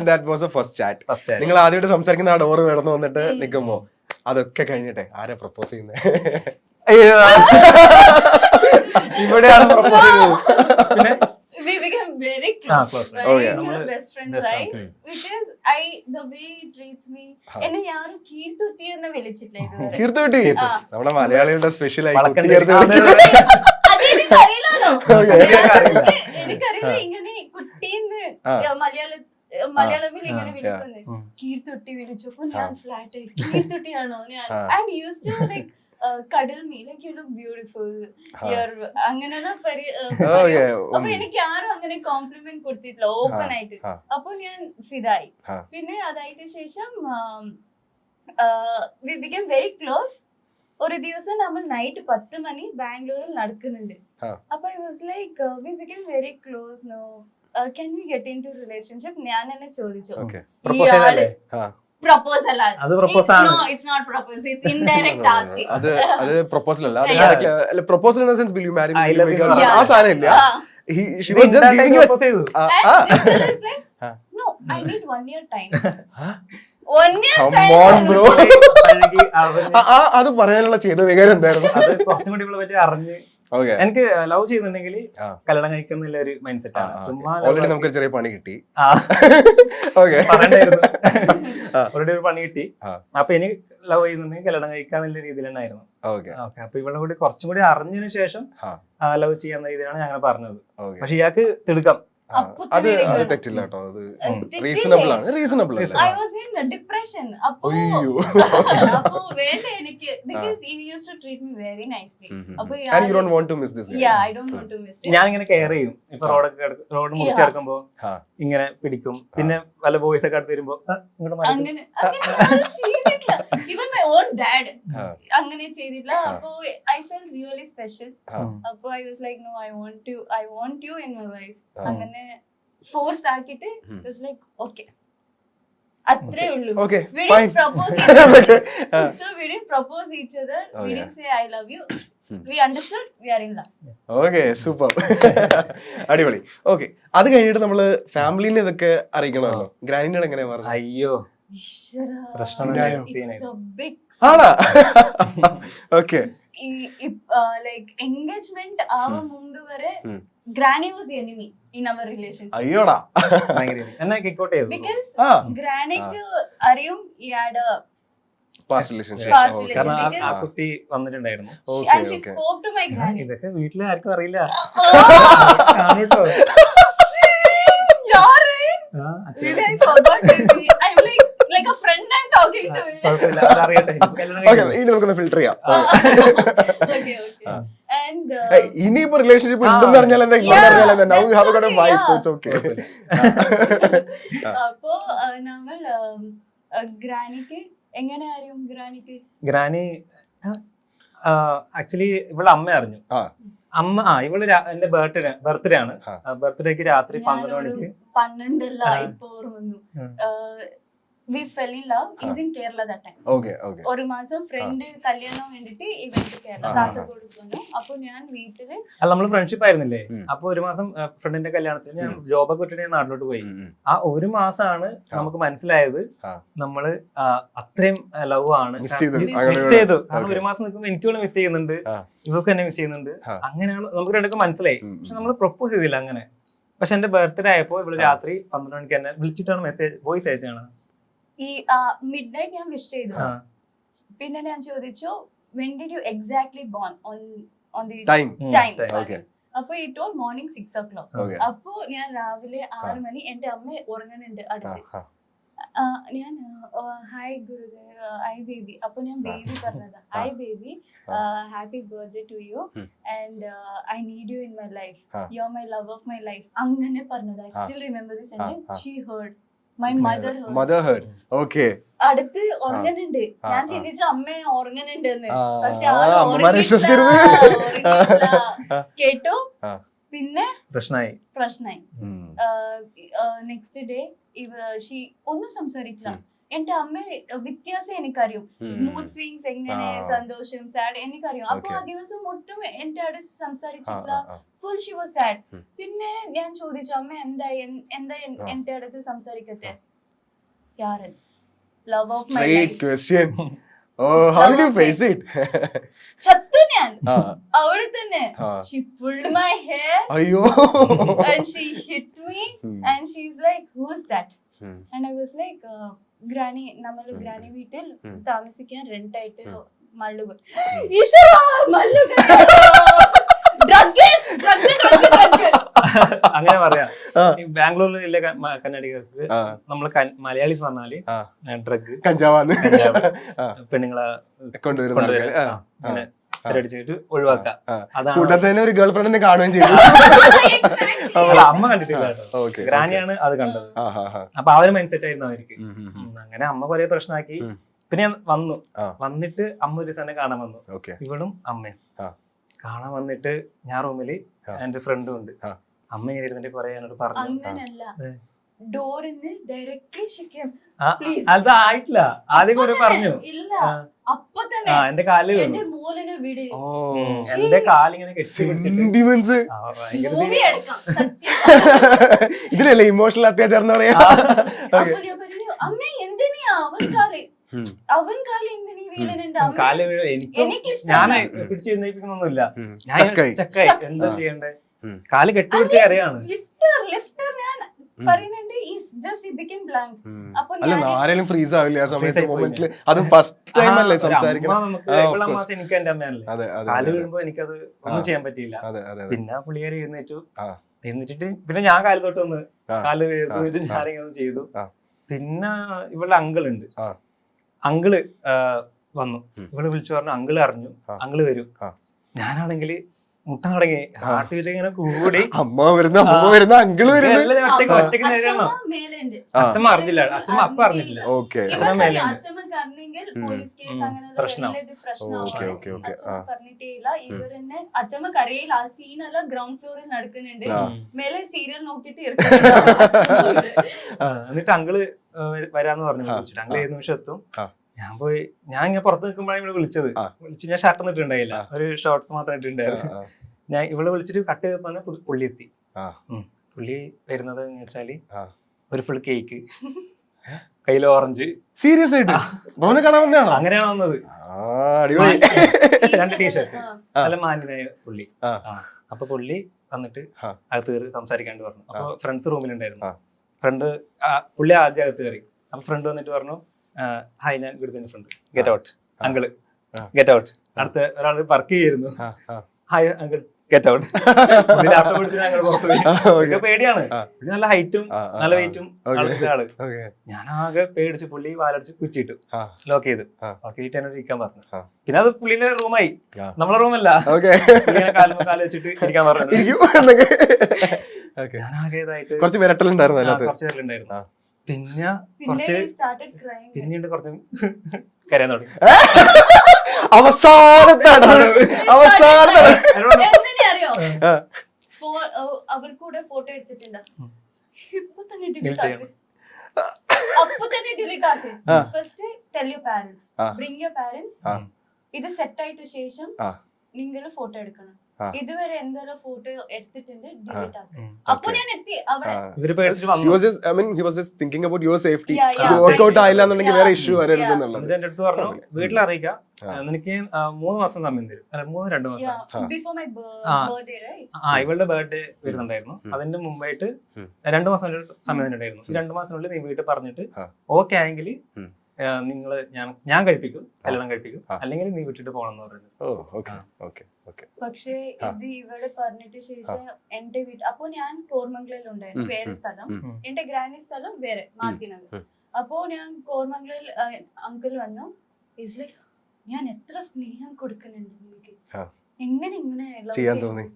that was the first chat. നിങ്ങൾ ആദ്യമായിട്ട് സംസാരിക്കുന്ന ആ ഡോറ് വേണമെന്ന് വന്നിട്ട് നിൽക്കുമ്പോ അതൊക്കെ കഴിഞ്ഞിട്ടെ ആരാ പ്രപ്പോസ് ചെയ്യുന്നത്? ഇവിടെയാണ് പ്രപ്പോസ് ചെയ്തത്. പിന്നെ we became very close. close. Very Okay. best friends, right? Because the way he treats me. എന്നെ ഞാനും കീർത്തുട്ടി എന്ന് വിളിച്ചിട്ടില്ല ഇതുവരെ. കീർത്തുട്ടി നമ്മുടെ മലയാളികളുടെ സ്പെഷ്യൽ ആയി വളക്കണ്ട. എനിക്കറിയില്ലല്ലോ. എനിക്കറിയില്ല ഇങ്ങനെ കുട്ടീന്ന് മലയാളത്തിൽ ഇങ്ങനെ വിളിക്കുന്നത്. കീർത്തുട്ടി വിളിച്ചപ്പോ ഞാൻ ഫ്ലാറ്റ് കീർത്തുട്ടിയാണോ ഞാൻ. And use to like cuddle me like you look beautiful. You're അങ്ങനെയുള്ള അപ്പൊ എനിക്ക് ആരും അങ്ങനെ കോംപ്ലിമെന്റ് കൊടുത്തിട്ടില്ല ഓപ്പൺ ആയിട്ട്. അപ്പൊ ഞാൻ ഫിദായി. പിന്നെ അതായിട്ട് ശേഷം we became very close. ഒരു ദിവസം നമ്മൾ നൈറ്റ് 10 മണി ബാംഗ്ലൂരിൽ നടക്കുന്നുണ്ട്. അപ്പൊ I was like we became very close now. Can we get into relationship? ഞാൻ എന്നെ ചോദിച്ചു. പ്രപ്പോസൽ അത് പ്രപ്പോസ് ആണ്. No, it's not propose. It's indirect asking. അത് പ്രപ്പോസൽ അല്ല. അത് proposal in the sense will you marry me? Yeah. ആ സാധനം ഇല്ല. She was just giving you propose ചെയ്തു. No, I need 1 year time. 1 year come time. on bro. അഴുകി അവന് അത് പറയാനുള്ള ചെയ്ത വികാരം എന്തായിരുന്നു? അത് കുറച്ചും കൂടി ഇവളെ പറ്റി അറിഞ്ഞ് എനിക്ക് ലവ് ചെയ്യുന്നുണ്ടെങ്കിൽ കല്യാണം കഴിക്കുന്നില്ല ഒരു മൈൻഡ് സെറ്റ് ആണ്. ചുമ്മാ ഓൾറെഡി നമുക്ക് ചെറിയ പണി കിട്ടി. ഓൾറെഡി ഒരു പണി കിട്ടി. അപ്പൊ എനിക്ക് ലവ് ചെയ്യുന്നുണ്ടെങ്കിൽ കല്യാണം കഴിക്കാന്നുള്ള രീതിയിൽ തന്നെയായിരുന്നു. അപ്പൊ ഇവളെ കൂടി കുറച്ചും കൂടി അറിഞ്ഞതിന് ശേഷം ലവ് ചെയ്യാന്ന രീതിയിലാണ് ഞങ്ങൾ പറഞ്ഞത്. പക്ഷെ ഇയാൾക്ക് തിടുക്കം. അത് തെറ്റില്ല കേട്ടോ. അത് റീസണബിൾ ആണ്. Reasonable I was in a depression. അപ്പോ വേണ്ട എനിക്ക് because he used to treat me very nicely. അപ്പോ and you don't want to miss this guy. Yeah, I don't want to miss it. ഞാൻ ഇങ്ങനെ കെയർ ചെയ്യും. ഇപ്പൊ road മുറിച്ച് കിടക്കുമ്പോ ഇങ്ങനെ പിടിക്കും. പിന്നെ വല്ല ബോയ്സ് ഒക്കെ അടുത്ത് വരുമ്പോ അങ്ങനെ ചെയ്തിട്ടില്ല. Even my own dad അങ്ങനെ ചെയ്തിട്ടില്ല. അപ്പോ I felt really special. അപ്പോ I was like no, I want you in my life. അങ്ങനെ ഫോഴ്സ് ആക്കിയിട്ട് it was like okay. അത്രേ ഉള്ളൂ. Okay, we fine. didn't propose so we didn't propose each other. We didn't say I love you. We understood we are in love. Okay, super. അടിപൊളി. Okay, അത് കഴിഞ്ഞിട്ട് നമ്മള് ഫാമിലിനെ ഇതൊക്കെ അറിയിക്കണമല്ലോ. ഗ്രാനിനോട് എങ്ങനെയാ പറഞ്ഞത്? അയ്യോ പ്രശ്നം ആണാ? ഓക്കെ, like engagement ആവാൻ മുമ്പ് വരെ Granny was the enemy in our relationship. അയ്യോടാ. എന്നെ കിക്ക് ഔട്ട് ചെയ്തു. Because Granny അറിയും he had a past relationship. കാരണം ആ കുട്ടി വന്നിട്ടുണ്ടായിരുന്നു. And she spoke to my granny. ഇതൊക്കെ വീട്ടിലെ ആർക്കും അറിയില്ല. കാണൂട്ടോ. Yare. Really, I forgot baby. I'm like a friend I'm talking to. കുഴപ്പമില്ല, അതറിയട്ടെ. ഓക്കെ, ഇനി നമുക്കൊന്ന് ഫിൽട്ടർ ചെയ്യാം. Okay. And ഇനിയിപ്പോ റിലേഷൻഷിപ്പ് ഉണ്ടെന്ന് പറഞ്ഞാൽ എന്താ പറഞ്ഞാൽ now you have got a wife, so it's okay. അപ്പോ നമ്മൾ ഗ്രാനിക്ക് എങ്ങനെ അറിയും? ഗ്രാനി ആക്ച്വലി ഇവളെ അമ്മ അറിഞ്ഞു. അമ്മ ഇവള് എന്റെ ബർത്ത്ഡേ ആണ്. ബർത്ത്ഡേക്ക് രാത്രി 12 മണിക്ക് 12 ഇപ്പൊ ഓർമ്മ. We fell in love. He's in Kerala that time. Okay. ഒരു മാസം ഫ്രണ്ട് കല്യാണം വേണ്ടിട്ട് ഇവന്റ് കേരള കാസർഗോഡ് പോന്നു. അപ്പൊ ഞാൻ വീട്ടില് അല്ല നമ്മള് ഫ്രണ്ട്ഷിപ്പ് ആയിരുന്നില്ലേ. അപ്പൊ ഒരു മാസം ഫ്രണ്ടിന്റെ കല്യാണത്തിന് ഞാൻ ജോബൊക്കെ വിട്ടിട്ട് ഞാൻ നാട്ടിലോട്ട് പോയി. ആ ഒരു മാസമാണ് നമുക്ക് മനസ്സിലായത് നമ്മള് അത്രയും ലവ് ആണ്. മിസ് ചെയ്തു. കാരണം ഒരു മാസം നിൽക്കുമ്പോ എനിക്ക് ഇവിടെ മിസ് ചെയ്യുന്നുണ്ട്, ഇവർക്ക് എന്നെ മിസ് ചെയ്യുന്നുണ്ട്. അങ്ങനെയാണ് നമുക്ക് രണ്ടൊക്കെ മനസ്സിലായി. പക്ഷെ നമ്മൾ പ്രപ്പോസ് ചെയ്തില്ല അങ്ങനെ. പക്ഷെ എന്റെ ബർത്ത്ഡേ ആയപ്പോ ഇവള് രാത്രി 12 മണിക്ക് എന്നെ വിളിച്ചിട്ടാണ് വോയിസ് അയച്ചാണ്. ഈ മിഡ് നൈറ്റ് ഞാൻ വിഷ് ചെയ്തു. പിന്നെ ഞാൻ ചോദിച്ചു when did you exactly born on the time. അപ്പൊ ഈ ടോൾ മോർണിംഗ് 6 o'clock. അപ്പൊ ഞാൻ രാവിലെ 6 മണി എന്റെ അമ്മ ഉറങ്ങുന്നുണ്ട് അടുത്ത്. ഞാൻ ഹായ് ഗുരുദേവ്, ഹായ് ബേബി. അപ്പൊ ഞാൻ ബേബി പറഞ്ഞതാ. Hi baby, happy birthday to you and I need you in my life, you are my love of my life. അങ്ങനെ പറഞ്ഞത്. I still remember this and she heard. My mother motherhood. Okay. അടുത്ത് ഉറങ്ങനുണ്ട്. ഞാൻ ചിന്തിച്ചു അമ്മ ഉറങ്ങനുണ്ട് എന്ന്. പക്ഷെ അമ്മമാരെ വിശ്വസിക്കരുത്. കേട്ടോ. പിന്നെ പ്രശ്നമായി. നെക്സ്റ്റ് ഡേ ഒന്നും സംസാരിക്കില്ല. എന്റെ അമ്മ വ്യത്യാസം എനിക്കറിയും. മൂഡ് സ്വിങ്സ് എങ്ങനെ, സന്തോഷം, സാഡ് എനിക്കറിയും. അപ്പൊ ആ ദിവസം മൊത്തം എന്റെ അടുത്ത് സംസാരിച്ചിട്ടില്ല. Full she was sad. പിന്നെ ഞാൻ ചോദിച്ചു അമ്മ എന്താ എന്റെ അടുത്ത് സംസാരിക്കട്ടെ. യാരൻ love of my life. How did you face it? ചത്തു ഞാൻ അവിടെ തന്നെ. She pulled my hair and she hit me and she's like, who's that? And I was like, granny, നമ്മൾ ഗ്രാനി വീട്ടിൽ താമസിക്കാൻ റെന്റ് ആയിട്ട് മള്ളുക. ഈശ്വരാ മള്ളുക. അങ്ങനെ പറയാം. ബാംഗ്ലൂരിലെ കന്നഡികർക്ക് നമ്മള് മലയാളീസ് പറഞ്ഞാല് ഡ്രഗ്, കഞ്ചാവാന്ന് പെണ്ണുങ്ങളെ കൊണ്ടുവരാൻ അടിച്ചിട്ട് ഒഴിവാക്കാം. കൂട്ടത്തിൽ ഒരു ഗേൾ ഫ്രണ്ടിനെ കാണുകയും ചെയ്തു. അമ്മ കണ്ടിട്ടില്ല കേട്ടോ, ഗ്രാനിയാണ് അത് കണ്ടത്. അപ്പൊ ആ ഒരു മൈൻഡ് സെറ്റ് ആയിരുന്നു അവർക്ക്. അങ്ങനെ അമ്മ കൊറേ പ്രശ്നമാക്കി. പിന്നെ ഞാൻ വന്നിട്ട് അമ്മ ഒരു ദിവസം കാണാൻ വന്നു. ഇവളും അമ്മയും കാണാൻ വന്നിട്ട് ഞാൻ റൂമില് എന്റെ ഫ്രണ്ടും ഉണ്ട്. അമ്മ ഇങ്ങനെ ഇരുന്നിട്ട് കൊറേ എന്നോട് പറഞ്ഞു. അങ്ങനല്ല, ഡോറിന്ന് ഡയറക്ട്ലി അതായിട്ടില്ല. ആദ്യം കുറെ പറഞ്ഞു. ഇല്ല, അപ്പൊ തന്നെ എന്റെ കാല് എന്റെ മോളിനെ വിട്. എന്റെ കാലിങ്ങനെ സെന്റിമെന്റ്സ് ഇതിനല്ലേ ഇമോഷണൽ അത്യാചാരം എന്ന് പറയാ. അമ്മ എന്തിനാ അവൻ കാല് എന്തിനീ വീടിനുണ്ട്? കാല് ഞാൻ പിടിച്ചു എഴുന്നേൽപ്പിക്കുന്നൊന്നുമില്ല. ഞാൻ എന്താ ചെയ്യണ്ടേ? കാല് കെട്ടിപ്പിടിച്ച കരയാണ്. ലിഫ്റ്റർ ഞാൻ പറയുന്നുണ്ട് ആരെങ്കിലും ഫ്രീസ് ആവില്ല ആ സമയത്ത് മൊമെന്റില്. അത് ഫസ്റ്റ് ടൈം അല്ലേ സംസാരിക്കണം. എനിക്ക് എന്റെ അമ്മയല്ലേ, കാല് വീഴുമ്പോ എനിക്കത് ഒന്നും ചെയ്യാൻ പറ്റിയില്ല. പിന്നെ പുള്ളിക്കാരി എഴുന്നേറ്റിട്ട് പിന്നെ ഞാൻ കാല് തൊട്ട് വന്ന് കാല് വീഴുന്നിട്ട് ഞാനിങ്ങനെ ചെയ്തു. പിന്നെ ഇവളുടെ അങ്കിൾ ഉണ്ട്. അങ്കിള് വന്നു. ഇവള് വിളിച്ചു പറഞ്ഞു അങ്കിള് അറിഞ്ഞു, അങ്കിള് വരും. ഞാനാണെങ്കിൽ മുട്ട തുടങ്ങി. ഹാർട്ട് ബീറ്റ് ഇങ്ങനെ കൂടി. അമ്മ വരുന്ന അങ്കിള് വരുന്ന ഒറ്റയ്ക്ക് നേരിടണം. അച്ഛമ്മ അറിഞ്ഞില്ല, അച്ഛമ്മ അപ്പ അറിഞ്ഞിട്ടില്ല. അച്ഛമ്മ മേലെ പറഞ്ഞിട്ടില്ല. ഇവരെന്നെ അച്ഛമ്മ കരയിൽ ആ സീനല്ല ഗ്രൗണ്ട് ഫ്ലോറിൽ നടക്കുന്നുണ്ട്. മേലെ സീരിയൽ നോക്കിട്ട് എന്നിട്ട് അങ്കിള് വരാന്ന് പറഞ്ഞു വിളിച്ചിട്ട്. അങ്കിള് 7 നിമിഷം എത്തും. ഞാൻ പോയി, ഞാൻ ഇങ്ങനെ പുറത്ത് നിൽക്കുമ്പോഴാണ് ഇവിടെ വിളിച്ചത്. ഞാൻ ഷർട്ട് ഇട്ടിട്ടുണ്ടായില്ല, ഒരു ഷോർട്സ് മാത്രം ഇട്ടിട്ടുണ്ടായിരുന്നു. ഞാൻ ഇവിടെ വിളിച്ചിട്ട് കട്ട് ചെയ്തപ്പോ പുള്ളി എത്തി. പുള്ളി വരുന്നത് എന്ന് വെച്ചാല് ഒരു ഫുൾ കേക്ക്, കയ്യിൽ ഓറഞ്ച്. സീരിയസ് ആയിട്ട് അങ്ങനെയാണ് വന്നത്. 2 ടീഷർട്ട്. നല്ല മാന്യനായ പുള്ളി. അപ്പൊ പുള്ളി വന്നിട്ട് അകത്ത് കയറി സംസാരിക്കാണ്ട് പറഞ്ഞു. അപ്പൊ ഫ്രണ്ട്സ് റൂമിലുണ്ടായിരുന്നു. പുള്ളി ആദ്യം അകത്ത് കയറി. അപ്പൊ ഫ്രണ്ട് വന്നിട്ട് പറഞ്ഞു, ഹായ് ഞാൻ ഗുരുതന്റെ friend, get out uncle, get out. അടുത്ത ഒരാൾ വർക്ക് ചെയ്യായിരുന്നു. Hi uncle, get out. Laptop എടുത്ത് ഞങ്ങൾ പുറത്തു പോയി. പേടിയാണ്, നല്ല ഹൈറ്റും നല്ല വെയിറ്റും ആള്. ഞാൻ ആകെ പേടിച്ച് പുള്ളി വാലടിച്ച് കുറ്റിയിട്ടു, ലോക്ക് ചെയ്ത്. ലോക്ക് ചെയ്തിട്ട് എന്നോട് ഇരിക്കാൻ പറഞ്ഞു. പിന്നെ അത് പുള്ളിന്റെ റൂമായി, നമ്മളെ റൂമല്ല. കാല് വെച്ചിട്ട് ഇരിക്കാൻ പറഞ്ഞു. ഞാൻ ആകെ ഇതായിട്ട് കുറച്ച് വിരട്ടലുണ്ടായിരുന്നു. പിന്നെ പിന്നീട് കുറച്ച് കരയാൻ തുടങ്ങി. അറിയോ അവർ കൂടെ ഫോട്ടോ എടുത്തിട്ടുണ്ട്. ഇപ്പൊ തന്നെ ഡിലീറ്റ് ആക്ക്. First tell your parents, bring your parents. ഇത് സെറ്റ് ആയിട്ട് ശേഷം നിങ്ങൾ ഫോട്ടോ എടുക്കണം. ഇതുവരെ എന്തായാലും ഫോട്ടോ എടുത്തിട്ടുണ്ട്, ഡിലീറ്റ് ആക്കി. അപ്പൊ ഞാൻ എത്തി അവിടെ. വേറെ ഇഷ്യൂ വരരുത് എന്നുള്ളത് എന്റെ അടുത്ത് പറഞ്ഞു, വീട്ടിൽ അറിയിക്കാം, എനിക്ക് 3 മാസം സമയം തരും. അല്ല 3-2 മാസം. ഇവളുടെ ബർത്ത്ഡേ വരുന്നുണ്ടായിരുന്നു. അതിന്റെ മുമ്പായിട്ട് 2 മാസം സമയം ഉണ്ടായിരുന്നു. ഈ 2 മാസത്തിനുള്ളിൽ നീ വീട്ടിൽ പറഞ്ഞിട്ട് ഓക്കെ ആയെങ്കിൽ നിങ്ങള് ഞാൻ കഴിപ്പിക്കും, കല്യാണം കഴിപ്പിക്കും, അല്ലെങ്കിൽ നീ വിട്ടിട്ട് പോകണം പറഞ്ഞു. പക്ഷേ ഇത് ഇവിടെ പറഞ്ഞിട്ട് ശേഷം എന്റെ വീട്, അപ്പൊ ഞാൻ കോർമംഗലിൽ ഉണ്ടായിരുന്നു, വേറെ സ്ഥലം. എന്റെ ഗ്രാനി സ്ഥലം വേറെ, മാർത്തിനഗർ. അപ്പോ ഞാൻ കോർമംഗലിൽ അങ്കിൾ വന്നു. ഇസ് ലൈക്ക്, ഞാൻ എത്ര സ്നേഹം കൊടുക്കുന്നുണ്ട് എനിക്ക്, എങ്ങനെ ചെയ്യാൻ തുടങ്ങി.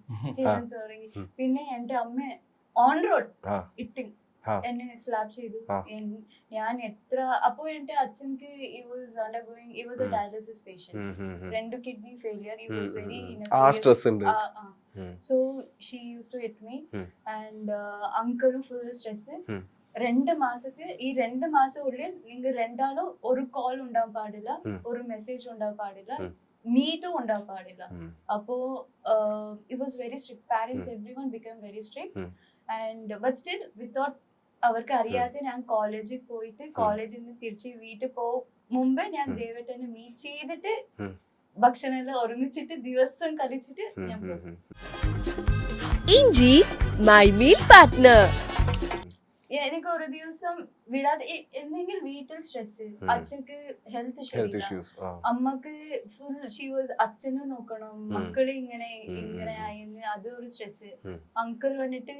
പിന്നെ എന്റെ അമ്മ ഓൺ റോഡ് ഇട്ടിങ് എന്നെ സ്ലാബ് ചെയ്തു. ഞാൻ എത്ര അപ്പോ എന്റെ അച്ഛൻക്ക് he was undergoing he was a dialysis patient, 2 kidney failure, he was very in a stress ഉണ്ട്. so she used to hit me and uncle full stress. 2 മാസത്തെ ഈ 2 മാസം ഉള്ളിൽ നിങ്ങൾ രണ്ടാളും ഒരു കോൾ ഉണ്ടാവാൻ പാടില്ല, ഒരു മെസ്സേജ് ഉണ്ടാവാൻ പാടില്ല, മീറ്റും ഉണ്ടാവാൻ പാടില്ല. അപ്പോ it was very strict, parents everyone became very strict and but still without അവർക്ക് അറിയാതെ ഞാൻ കോളേജിൽ പോയിട്ട് കോളേജിൽ നിന്ന് തിരിച്ച് വീട്ടിൽ മുമ്പ് ഞാൻ ദേവേട്ടനെ മീറ്റ് ചെയ്തിട്ട് ഭക്ഷണം എല്ലാം ഒരുമിച്ചിട്ട് ദിവസം കളിച്ചിട്ട് ഞാൻ പോകും. ഇഞ്ചി മൈ മീൽ പാർട്ട്ണർ. എനിക്ക് ഒരു ദിവസം വിടാതെ എന്തെങ്കിലും വീട്ടിൽ സ്ട്രെസ്, അച്ഛക്ക് ഹെൽത്ത് ഇഷ്യൂസ്, അമ്മക്ക് ഫുൾ ഷീ വാസ് അച്ഛനും നോക്കണം, മക്കള് ഇങ്ങനെ ആയെന്ന് അതൊരു സ്ട്രെസ്. അങ്കിൾ വന്നിട്ട്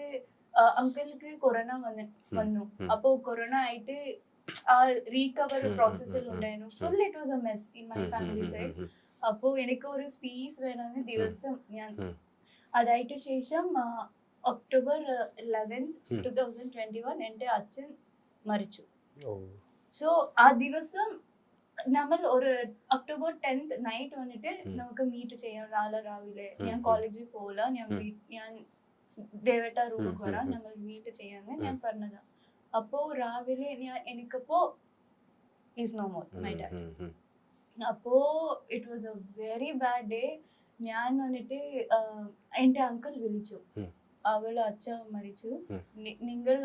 അങ്കിൾക്ക് കൊറോണ വന്നു. അപ്പൊ കൊറോണ ആയിട്ട് ആ റീകവർ പ്രോസസ്സിൽ ഉണ്ടായിരുന്നു. Full it was a mess in my family side. അപ്പൊ എനിക്ക് ഒരു സ്പേസ് വേണമെന്ന് ദിവസം ഞാൻ അതായിട്ട് ശേഷം ഒക്ടോബർ 11th 2021 എന്റെ അച്ഛൻ മരിച്ചു. സോ ആ ദിവസം നമ്മൾ ഒരു ഒക്ടോബർ 10th നൈറ്റ് വന്നിട്ട് നമുക്ക് മീറ്റ് ചെയ്യാം. രാവിലെ ഞാൻ കോളേജിൽ പോകില്ല, ഞാൻ ദേവേട്ട റൂമിൽ വരാം, നമ്മൾ മീറ്റ് ചെയ്യാന്ന് ഞാൻ പറഞ്ഞതാ. അപ്പോ രാവിലെ എനിക്കപ്പോ is no more my dad. അപ്പോ it was a very bad day. ഞാൻ വന്നിട്ട് എന്റെ അങ്കിൾ വിളിച്ചു, അവള് അച്ഛ മരിച്ചു, നിങ്ങൾ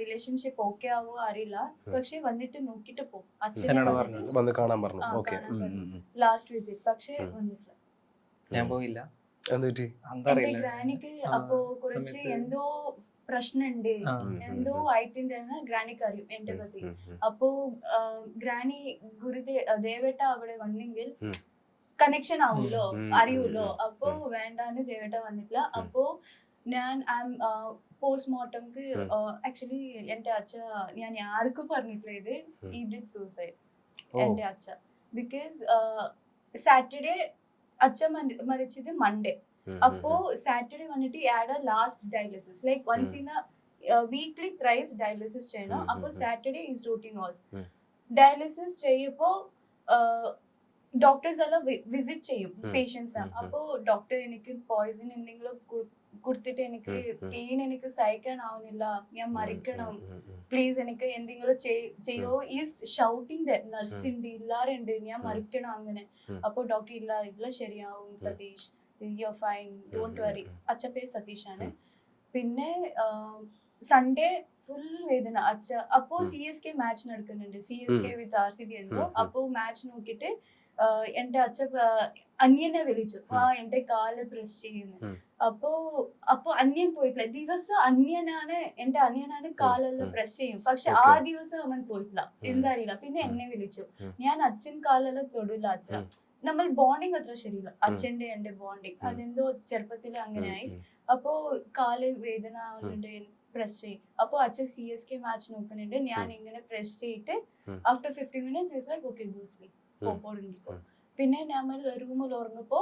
റിലേഷൻഷിപ്പ് ഓക്കെ ആവോ അറിയില്ല, പക്ഷെ വന്നിട്ട് നോക്കിട്ട് പോ, അച്ഛനെ കാണാൻ പറഞ്ഞു. Last visit. പക്ഷെ വന്നിട്ടില്ല. ഞാൻ പോയില്ല. എന്റെ ഗ്രാനിക്ക് അപ്പോ കുറച്ച് എന്തോ പ്രശ്നമുണ്ട്, എന്തോ ആയിട്ടുണ്ടെന്ന് ഗ്രാനിക്ക് അറിയും എന്റെ പറ്റി. അപ്പോ ഗ്രാനി ദേവേട്ട അവിടെ വന്നെങ്കിൽ കണക്ഷൻ ആവുമല്ലോ, അറിയൂല്ലോ. അപ്പോ വേണ്ടാന്ന് ദേവേട്ട വന്നിട്ടില്ല. അപ്പോ ഞാൻ പോസ്റ്റ്മോർട്ടംക്ക് ആക്ച്വലി എന്റെ അച്ഛ ഞാൻ ആർക്കും പറഞ്ഞിട്ടില്ല ഇത് ഈ ഡിഡ് സൂസൈഡ് എന്റെ അച്ഛ. ബിക്കോസ് സാറ്റർഡേ അച്ഛ മരിച്ചത് മൺഡേ. അപ്പോ സാറ്റർഡേ വന്നിട്ട് at last dialysis like once in weekly thrice dialysis ചെയ്യണം. അപ്പോ Saturday is routine was dialysis ചെയ്യപ്പോ ഡോക്ടേഴ്സ് എല്ലാം വിസിറ്റ് ചെയ്യും പേഷ്യൻസിനെ. അപ്പോ ഡോക്ടർ എനിക്ക് പോയിസൺ എന്തെങ്കിലും കൊടുത്തിട്ട് എനിക്ക് പെയിൻ എനിക്ക് സഹിക്കാൻ ആവുന്നില്ല, ഞാൻ മരിക്കണം, പ്ലീസ് എനിക്ക് എന്തെങ്കിലും ചെയ്യോ ഈസ് ഷൗട്ടിങ് നഴ്സുണ്ട് എല്ലാരുണ്ട്, ഞാൻ മരിക്കണം അങ്ങനെ. അപ്പൊ ഡോക്ടർ ഇല്ല ശരിയാവും Satish, you fine, don't worry. അച്ഛ പേര് സതീഷ് ആണ്. പിന്നെ സൺഡേ ഫുൾ വേദന അച്ഛ. അപ്പോ CSK മാച്ച് നടക്കുന്നുണ്ട്, CSK വിത്ത് RCB എന്തോ. അപ്പോ മാച്ച് നോക്കിട്ട് എന്റെ അച്ഛ അന്യനെ വിളിച്ചു, എന്റെ കാല് പ്രസ് ചെയ്യുന്നു. അപ്പൊ അന്യൻ പോയിട്ടില്ല. ദിവസം എന്റെ അന്യനാണ് കാലെല്ലാം പ്രസ് ചെയ്യും, പക്ഷെ ആ ദിവസം അവൻ പോയിട്ടില്ല, എന്താ അറിയില്ല. പിന്നെ എന്നെ വിളിച്ചു, ഞാൻ അച്ഛൻ കാലെല്ലാം തൊടില്ല. അത്ര നമ്മൾ ബോണ്ടിങ് അത്ര ശരിയില്ല, അച്ഛന്റെ എന്റെ ബോണ്ടിങ് അതെന്തോ ചെറുപ്പത്തിൽ അങ്ങനെയായി. അപ്പോ കാല് വേദന ആവുന്നുണ്ട്, പ്രസ് ചെയ്യും. അപ്പൊ അച്ഛൻ CSK മാച്ച് നോക്കുന്നുണ്ട്, ഞാൻ ഇങ്ങനെ പ്രസ് ചെയ്തിട്ട് after 15 minutes is like okay go sleep, പോയിക്കോ. പിന്നെ നമ്മൾ റൂമിൽ ഉറങ്ങപ്പോ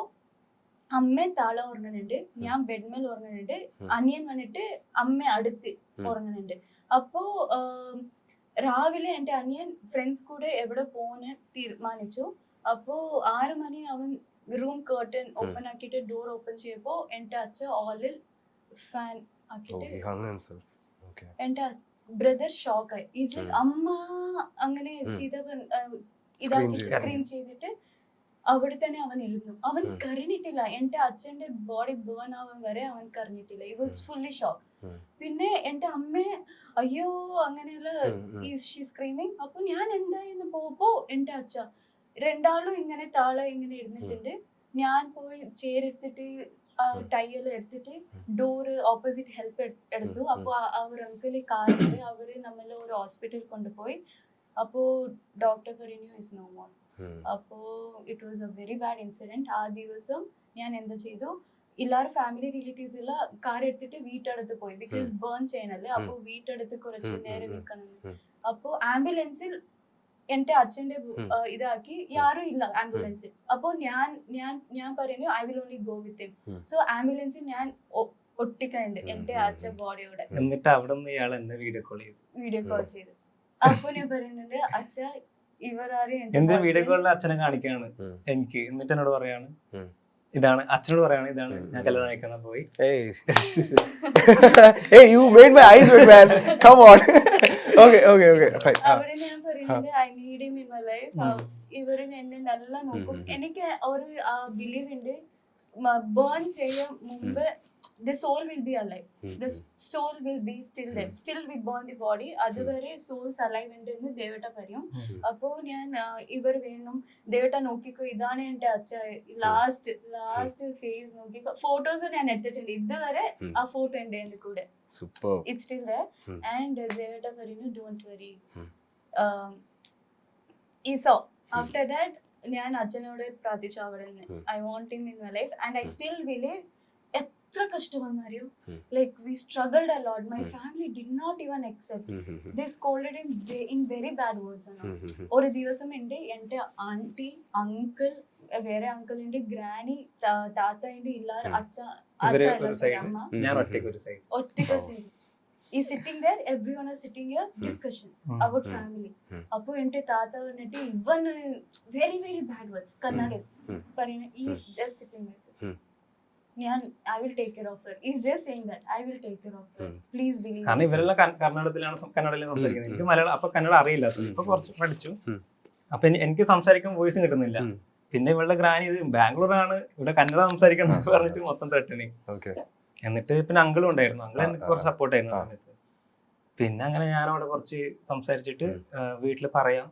അമ്മ താഴെ ഉറങ്ങുന്നുണ്ട്, ഞാൻ ബെഡ്മേൽ ഉറങ്ങുന്നുണ്ട്, അനിയൻ വന്നിട്ട് അമ്മ അടുത്ത് ഉറങ്ങുന്നുണ്ട്. അപ്പോ രാവിലെ എന്റെ അനിയൻ ഫ്രണ്ട്സ് കൂടെ എവിടെ പോകാൻ തീരുമാനിച്ചു. അപ്പോ 6 മണി അവൻ റൂം കേർട്ടൻ ഓപ്പൺ ആക്കിയിട്ട് ഡോർ ഓപ്പൺ ചെയ്യപ്പോ എന്റെ അച്ഛ ഓളിൽ ഫാൻ ആക്കിയിട്ട് എന്റെ ബ്രദർ ഷോക്ക് ആയി. ഈസ് ലൈക്ക് അമ്മ അങ്ങനെ സ്ക്രീൻ ചെയ്തിട്ട് അവിടെ തന്നെ അവൻ ഇരുന്നു. അവൻ കരഞ്ഞിട്ടില്ല, എന്റെ അച്ഛന്റെ ബോഡി ബേൺ ആവാൻ വരെ അവൻ കരഞ്ഞിട്ടില്ല. ഈ വാസ് ഫുള്ളി ഷോക്ക്. പിന്നെ എന്റെ അമ്മ അയ്യോ അങ്ങനെയല്ല സ്ക്രീമിങ്. അപ്പൊ ഞാൻ എന്തായെന്ന് പോപ്പോ എന്റെ അച്ഛ രണ്ടാളും ഇങ്ങനെ താഴെ ഇങ്ങനെ ഇരുന്നിട്ടുണ്ട്. ഞാൻ പോയി ചേരെടുത്തിട്ട് ടൈയെല്ലാം എടുത്തിട്ട് ഡോറ് ഓപ്പോസിറ്റ് ഹെൽപ്പ് എടുത്തു. അപ്പൊ അവർ അങ്കിള് കാറില് അവര് നമ്മളെ ഒരു ഹോസ്പിറ്റലിൽ കൊണ്ടുപോയി. അപ്പോ ഡോക്ടർ പറഞ്ഞു ഇസ് നോ മോർ. അപ്പോ it was a very bad incident. ആ ദിവസം ഞാൻ എന്താ ചെയ്തു, എല്ലാരും ഫാമിലി റിലേറ്റീവ്സ് എല്ലാം കാർ എടുത്തിട്ട് വീട്ടടുത്ത് പോയി, ബിക്കോസ് ബേൺ ചെയ്യണല്ലേ. അപ്പൊ വീട്ടടുത്ത് കുറച്ച് നേരം നിൽക്കണം. അപ്പോ ആംബുലൻസിൽ എന്റെ അച്ഛന്റെ ഇതാക്കി യാരും ഇല്ല ആംബുലൻസിൽ. അപ്പോ ഞാൻ പറയുന്നു I will only go with him. So ആംബുലൻസിൽ ഞാൻ ഒട്ടിക്കണ്ട് എന്റെ അച്ഛ ബോഡിയോടെ എന്നിട്ട് അവിടെ നിന്ന് ഇയാൾ എന്നെ വീഡിയോ കോൾ ചെയ്തു. വീഡിയോ കോൾ ചെയ്ത്. അപ്പൊ ഞാൻ പറയുന്നുണ്ട് അച്ഛ ഇവരാരും എന്തിനാ വീഡിയോ കോളിൽ അച്ഛനെ കാണിക്കാണ് എനിക്ക്. എന്നിട്ട് എന്നോട് പറയാണ് ഇതാണ്, അച്ഛനോട് പറയാണ് ഇതാണ് ഞാൻ കല്യാണം കഴിക്കാൻ പോയി. Hey, you made my eyes wet, man. Come on. Okay. Fine. അവിടെ ഞാൻ പറയുന്നത് I need him in my life. ഇവര് എന്നെ നല്ല നോക്കും. എനിക്ക് ഒരു ബിലീവ് ഉണ്ട് ബേൺ ചെയ്യാൻ മുമ്പ് the soul will be alive. The soul will be still there. Still we burn the body. അതുവരെ souls alive ഉണ്ടെന്ന് ദേവട്ട പറയും. അപ്പോ ഞാൻ ഇവർ വേണം ദേവട്ട നോക്കിക്കോ ഇതാണ് എന്റെ അച്ഛ ലാസ്റ്റ് ഫേസ് നോക്കിക്കോ. ഫോട്ടോസ് ഞാൻ എടുത്തിട്ടുണ്ട് ഇതുവരെ ആ ഫോട്ടോ ഉണ്ട് എന്റെ കൂടെ. It's still there. And ദേവട്ട പറയുന്നു don't worry. So after that ഞാൻ അച്ഛനോട് പ്രാർത്ഥിച്ചു അവിടെ നിന്ന് I want him in my life and I still believe എത്ര കഷ്ടം വന്നറിയോ. Like we struggled a lot. My family did not even accept. They scolded him in very bad words. ഒരു ദിവസം എന്റെ ആന്റി അങ്കിൾ വേറെ അങ്കിൾ ഉണ്ട് granny താത്ത ഉണ്ട് എല്ലാരും അച്ഛ ഒറ്റയ്ക്ക് സൈഡ് ഈ sitting there everyone is sitting here discussion about family. അപ്പൊ എന്റെ താത്ത വന്നിട്ട് ഇവൻ very very bad words Kannada പറയുന്ന he is just sitting like this. ഞാൻ I will take care of her. He is just saying that I will take care of her. Please believe. കാരണം ഇവരെല്ലാം കന്നഡത്തിലാണ് സംസാരിക്കുന്നത്. എനിക്ക് മലയാളം അപ്പൊ കന്നഡ അറിയില്ല. ഇപ്പൊ കുറച്ച് പഠിച്ചു. അപ്പൊ എനിക്ക് സംസാരിക്കാൻ വോയിസും കിട്ടുന്നില്ല. പിന്നെ ഇവളുടെ ഗ്രാനി ഇത് ബാംഗ്ലൂരാണ് ഇവിടെ കന്നഡ സംസാരിക്കണം എന്ന് പറഞ്ഞിട്ട് മൊത്തം ത്രട്ടണി. എന്നിട്ട് പിന്നെ അങ്കിളും ഉണ്ടായിരുന്നു. അങ്കിൾ എനിക്ക് കുറച്ച് സപ്പോർട്ട് ആയിരുന്നു ആ സമയത്ത്. പിന്നെ അങ്ങനെ ഞാൻ അവിടെ കുറച്ച് സംസാരിച്ചിട്ട് വീട്ടിൽ പറയാം.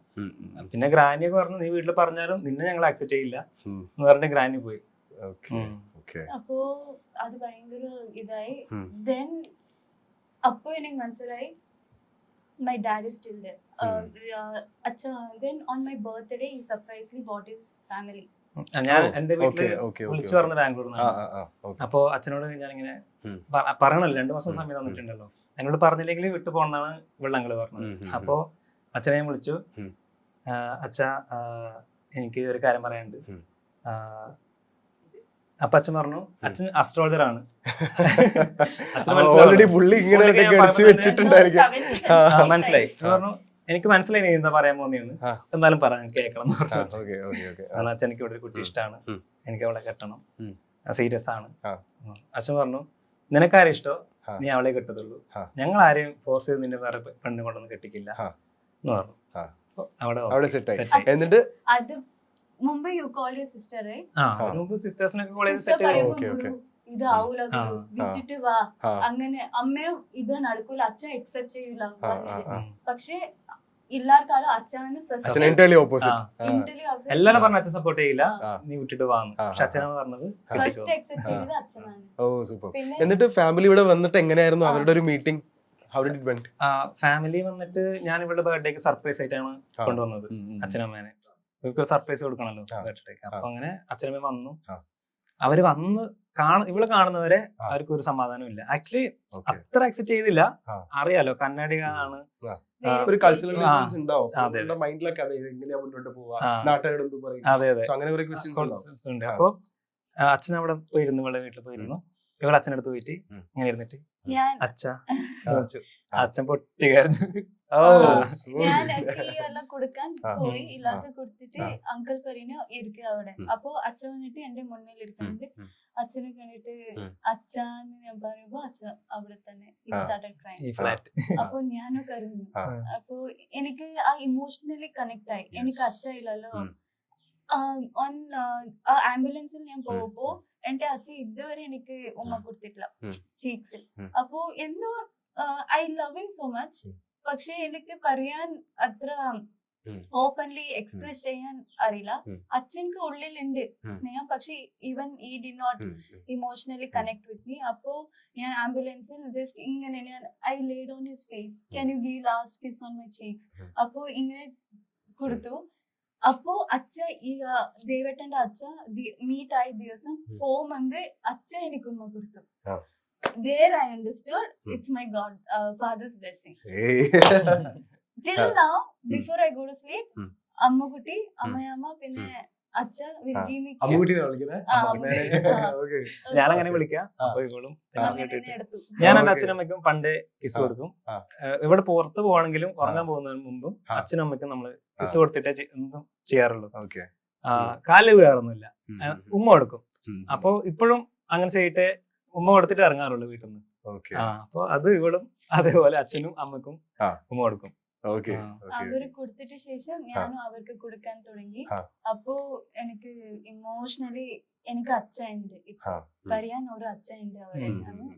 പിന്നെ ഗ്രാനിയൊക്കെ പറഞ്ഞു നീ വീട്ടിൽ പറഞ്ഞാലും നിന്നെ ഞങ്ങൾ ആക്സെപ്റ്റ് ചെയ്യില്ല എന്ന് പറഞ്ഞിട്ട് ഗ്രാനി പോയി. അപ്പോ അത് ഭയങ്കര ഇതായി. ദെൻ അപ്പൊ എനിക്ക് മനസ്സിലായി my dad is still there. Acha then on my birthday he surprisingly bought his family. ഞാൻ എന്റെ വീട്ടില് വിളിച്ചു പറഞ്ഞു ബാംഗ്ലൂരിൽ. അപ്പൊ അച്ഛനോട് ഞാൻ ഇങ്ങനെ പറയണല്ലോ 2 മാസം സമയം തന്നിട്ടുണ്ടല്ലോ എന്നോട് പറഞ്ഞില്ലെങ്കിൽ വിട്ടു പോകണമെന്നാണ് വെള്ളങ്ങള് പറഞ്ഞത്. അപ്പൊ അച്ഛനെ ഞാൻ വിളിച്ചു. അച്ഛ എനിക്ക് ഒരു കാര്യം പറയാനുണ്ട്. അപ്പൊ അച്ഛൻ പറഞ്ഞു അച്ഛൻ അസ്ട്രോളജർ ആണ്. മനസ്സിലായി പറഞ്ഞു എനിക്ക് മനസ്സിലായി നീ എന്താ പറയാൻ പോന്നെന്ന്. എന്നാലും പറ കേൾക്കണം എന്ന് പറഞ്ഞു. അച്ഛൻ എനിക്ക് ഇവിടെ ഒരു കുട്ടി ഇഷ്ടമാണ്, എനിക്ക് അവളെ കെട്ടണം, സീരിയസ് ആണ്. അച്ഛൻ പറഞ്ഞു നിനക്കാരും ഇഷ്ടോ നീ അവളെ കെട്ടത്തുള്ളൂ, ഞങ്ങൾ ആരെയും ഫോഴ്സ് ചെയ്ത് നിന്നെ വേറെ പെണ്ണ് കൊണ്ടൊന്നും കെട്ടിക്കില്ല എന്ന് പറഞ്ഞു. അവിടെ എന്നിട്ട് മുമ്പ് you call your sister right? മുമ്പ് സിസ്റ്റേഴ്സിനൊക്കെ കോൾ ചെയ്ത് സെറ്റ് ആയി. ഇത് ആവൂല വിട്ടിട്ട് വാ അങ്ങനെ അമ്മയും ഇത് നടക്കൂല അച്ഛൻ അക്സെപ്റ്റ് ചെയ്യൂല. പക്ഷെ എല്ലാവർക്കും അച്ഛനാണ് എല്ലാരും പറഞ്ഞ അച്ഛൻ സപ്പോർട്ട് ചെയ്യില്ല നീ വിട്ടിട്ട് വാന്ന്. പക്ഷെ അച്ഛനാണ് പറഞ്ഞത് ഫസ്റ്റ് അക്സെപ്റ്റ് ചെയ്തത് അച്ഛനാണ്. എന്നിട്ട് ഫാമിലി ഇവിടെ വന്നിട്ട് എങ്ങനെയായിരുന്നു അവരുടെ ഒരു മീറ്റിംഗ്? ഫാമിലി വന്നിട്ട് ഞാൻ ഇവളുടെ ബർത്ത്ഡേക്ക് സർപ്രൈസ് ആയിട്ടാണ് കൊണ്ടുവന്നത് അച്ഛനമ്മേനെ. ഇവർക്ക് സർപ്രൈസ് കൊടുക്കണല്ലോ ബർത്ത്ഡേക്ക്. അപ്പൊ അങ്ങനെ അച്ഛനമ്മ വന്നു. അവര് വന്ന് ഇവള് കാണുന്നവരെ അവർക്ക് ഒരു സമാധാനം ഇല്ല. ആക്ച്വലി അത്ര അക്സെപ്റ്റ് ചെയ്തില്ല. അറിയാലോ കന്നഡിക ആണ്. ഒരു കൾച്ചറൽ ഡിഫറൻസ് ഉണ്ടാവും മൈൻഡിലൊക്കെ. അതെ ഉണ്ട്. അപ്പൊ അച്ഛൻ അവിടെ പോയിരുന്നു, ഇവളുടെ വീട്ടിൽ പോയിരുന്നു. ഇവൾ അച്ഛനടുത്ത് പോയിട്ട് ഇങ്ങനെ ഇരുന്നിട്ട് അച്ഛൻ പൊട്ടിക്കായിരുന്നു. ഞാൻ ടീ എല്ലാം കൊടുക്കാൻ പോയി എല്ലാവർക്കും കൊടുത്തിട്ട് അങ്കിൾ പറഞ്ഞു ഇരിക്കുക അവിടെ. അപ്പൊ അച്ഛൻ വന്നിട്ട് എന്റെ മുന്നിൽ ഇരിക്കുന്നുണ്ട്. അച്ഛനെ കണ്ടിട്ട് അച്ഛന്ന് ഞാൻ പറയുമ്പോ അച്ഛൻ അവിടെ തന്നെ അപ്പൊ ഞാനും കരുതുന്നു. അപ്പൊ എനിക്ക് ആ ഇമോഷണലി കണക്ട് ആയി. എനിക്ക് അച്ഛ ഇല്ലല്ലോ. ആംബുലൻസിൽ ഞാൻ പോകുമ്പോ എന്റെ അച്ഛൻ ഇതുവരെ എനിക്ക് ഉമ്മ കൊടുത്തിട്ടില്ല ചീക്സിൽ. അപ്പൊ എന്തോ I love him so much. പക്ഷെ എനിക്ക് പറയാൻ അത്ര ഓപ്പൺലി എക്സ്പ്രസ് ചെയ്യാൻ അറിയില്ല. അച്ഛൻക്ക് ഉള്ളിലുണ്ട് സ്നേഹം, പക്ഷെ even he did not emotionally connect with me. അപ്പോ ഞാൻ ആംബുലൻസിൽ ജസ്റ്റ് ഇങ്ങനെ I laid on his face, can you give last kiss on my cheeks. അപ്പോ ഇങ്ങനെ കൊടുത്തു. അപ്പോ അച്ഛ ഈ ദേവേട്ടന്റെ അച്ഛ മീറ്റ് ആയ ദിവസം പോകുമ്പോ അച്ഛ എനിക്ക് ഉമ്മ കൊടുത്തു. There I understood it's my God, father's blessing. Till now, before I go to sleep, അമ്മക്കുട്ടി അമ്മയമ്മ പിന്നെ അച്ഛ will give me kiss. അമ്മുകുട്ടിനെ വിളിക്കുന്നത് ആ, അമ്മുകുട്ടി. ആ. ഓക്കെ ഞാൻ അങ്ങനെ വിളിക്കാം അപ്പൊ ഇവളും എന്നെ അങ്ങനെ കേട്ടിട്ട് എടുത്തു. ഞാൻ എന്റെ Okay. അച്ഛനും അമ്മയ്ക്കും പണ്ടേ കിസ് ആ, കൊടുക്കും. ആ. ഇവിടെ പുറത്ത് പോവാണെങ്കിലും ഉറങ്ങാൻ പോകുന്നതിന് മുമ്പും ആ. അച്ഛനും അമ്മയ്ക്കും നമ്മള് കിസ് ആ. കൊടുത്തിട്ടേ എന്തും ചെയ്യാറുള്ളൂ. ഓക്കെ കാലിൽ വീഴാറൊന്നുമില്ല, ഉമ്മ കൊടുക്കും. അപ്പൊ ഇപ്പോഴും അങ്ങനെ ചെയ്തിട്ടേ ഉമ്മ കൊടുത്തിട്ട് ഇറങ്ങാറുള്ളൂ വീട്ടിൽ നിന്ന്. ഓക്കെ അപ്പൊ അത് ഇവളും അതേപോലെ അച്ഛനും അമ്മക്കും ആ. ഉമ്മ കൊടുക്കും. ഓക്കെ ആ. അവര് കൊടുത്തിട്ട് ശേഷം ഞാനും അവർക്ക് കൊടുക്കാൻ തുടങ്ങി. ആ. അപ്പോ എനിക്ക് ഇമോഷണലി എനിക്ക് അച്ഛനുണ്ട്, ആ. പറയാൻ ഒരു അച്ഛനുണ്ട് അവിടെ. ഉം. അന്ന്